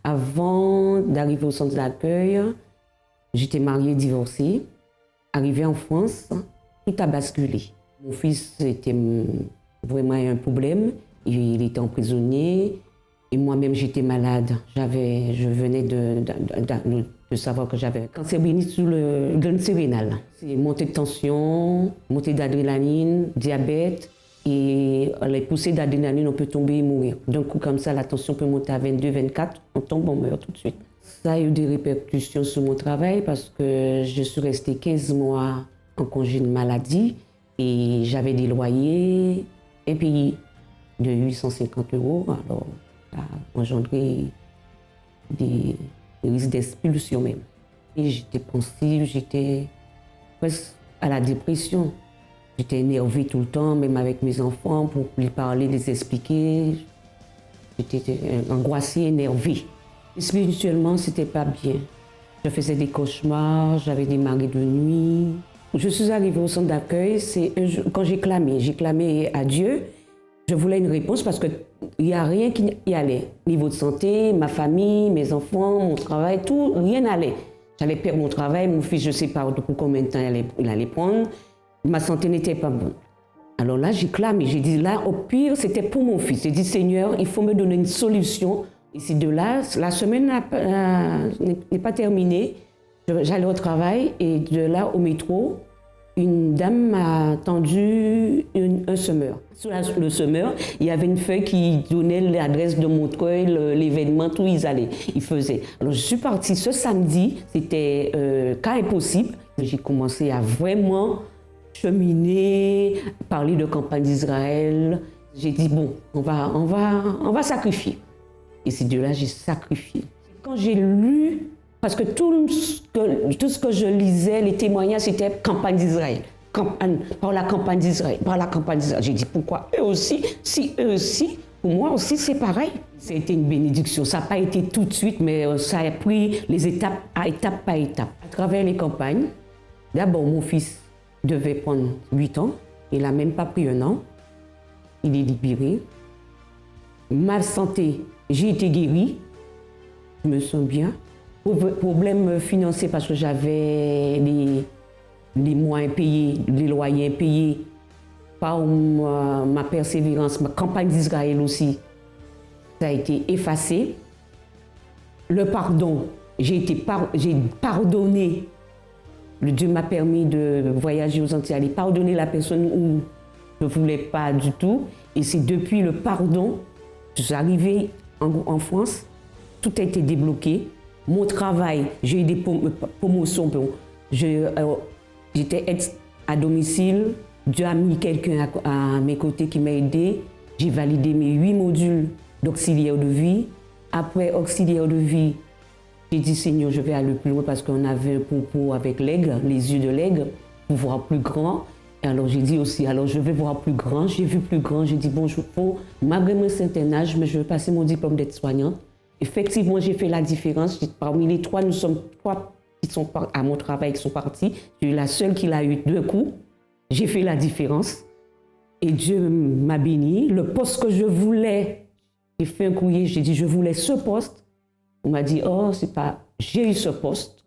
Avant d'arriver au centre d'accueil, j'étais mariée, divorcée. Arrivée en France, tout a basculé. Mon fils était vraiment un problème. Il était emprisonné et moi-même j'étais malade. Je venais de savoir que j'avais un cancer bénin sous le glande sérénale. C'est montée de tension, montée d'adrénaline, diabète. Et les poussées d'adrénaline, on peut tomber et mourir. D'un coup comme ça, la tension peut monter à 22, 24, on tombe, on meurt tout de suite. Ça a eu des répercussions sur mon travail parce que je suis restée 15 mois en congé de maladie et j'avais des loyers impayés de 850 €. Alors, ça a engendré des risques d'expulsion même. Et j'étais pensive, j'étais presque à la dépression. J'étais énervée tout le temps, même avec mes enfants, pour les parler, les expliquer. J'étais angoissée, énervée. Et spirituellement, c'était pas bien. Je faisais des cauchemars, j'avais des marées de nuit. Je suis arrivée au centre d'accueil, quand j'ai clamé à Dieu. Je voulais une réponse parce qu'il n'y a rien qui y allait. Niveau de santé, ma famille, mes enfants, mon travail, tout, rien n'allait. J'allais perdre mon travail, mon fils, je ne sais pas pour combien de temps il allait prendre. Ma santé n'était pas bonne. Alors là, j'ai clamé, j'ai dit là, au pire, c'était pour mon fils. J'ai dit, Seigneur, il faut me donner une solution. Et c'est de là, la semaine n'est pas terminée. J'allais au travail et de là, au métro, une dame m'a tendu un semeur. Sur le semeur, il y avait une feuille qui donnait l'adresse de Montreuil, l'événement, tout ils faisaient. Alors je suis partie ce samedi, c'était cas impossible. J'ai commencé à vraiment cheminer, parler de campagne d'Israël. J'ai dit bon, on va sacrifier. Et c'est de là que j'ai sacrifié. Quand j'ai lu, parce que tout ce que je lisais, les témoignages, c'était campagne d'Israël. Par la campagne d'Israël, par la campagne d'Israël. J'ai dit pourquoi eux aussi, si eux aussi, pour moi aussi c'est pareil. Ça a été une bénédiction. Ça n'a pas été tout de suite, mais ça a pris les étapes par étape. À travers les campagnes, d'abord mon fils devait prendre 8 ans. Il n'a même pas pris 1 an. Il est libéré. Ma santé, j'ai été guérie. Je me sens bien. Problème financier parce que j'avais les mois impayés, les loyers impayés. Par ma persévérance, ma campagne d'Israël aussi, ça a été effacé. Le pardon, j'ai pardonné. Le Dieu m'a permis de voyager aux Antilles, aller pardonner la personne où je ne voulais pas du tout. Et c'est depuis le pardon, je suis arrivée en France, tout a été débloqué. Mon travail, j'ai eu des promotions. J'étais à domicile. Dieu a mis quelqu'un à mes côtés qui m'a aidé. J'ai validé mes 8 modules d'auxiliaire de vie. Après auxiliaire de vie, j'ai dit Seigneur, je vais aller plus loin parce qu'on avait un propos avec l'aigle, les yeux de l'aigle, pour voir plus grand. Et alors j'ai dit aussi, alors je vais voir plus grand. J'ai vu plus grand. J'ai dit bon, malgré mon certain âge, mais je vais passer mon diplôme d'aide-soignante. Effectivement, j'ai fait la différence. Parmi les 3, nous sommes 3 qui sont à mon travail qui sont partis. Je suis la seule qui l'a eu 2 coups. J'ai fait la différence. Et Dieu m'a béni. Le poste que je voulais, j'ai fait un courrier, j'ai dit je voulais ce poste. On m'a dit oh, c'est pas, j'ai eu ce poste.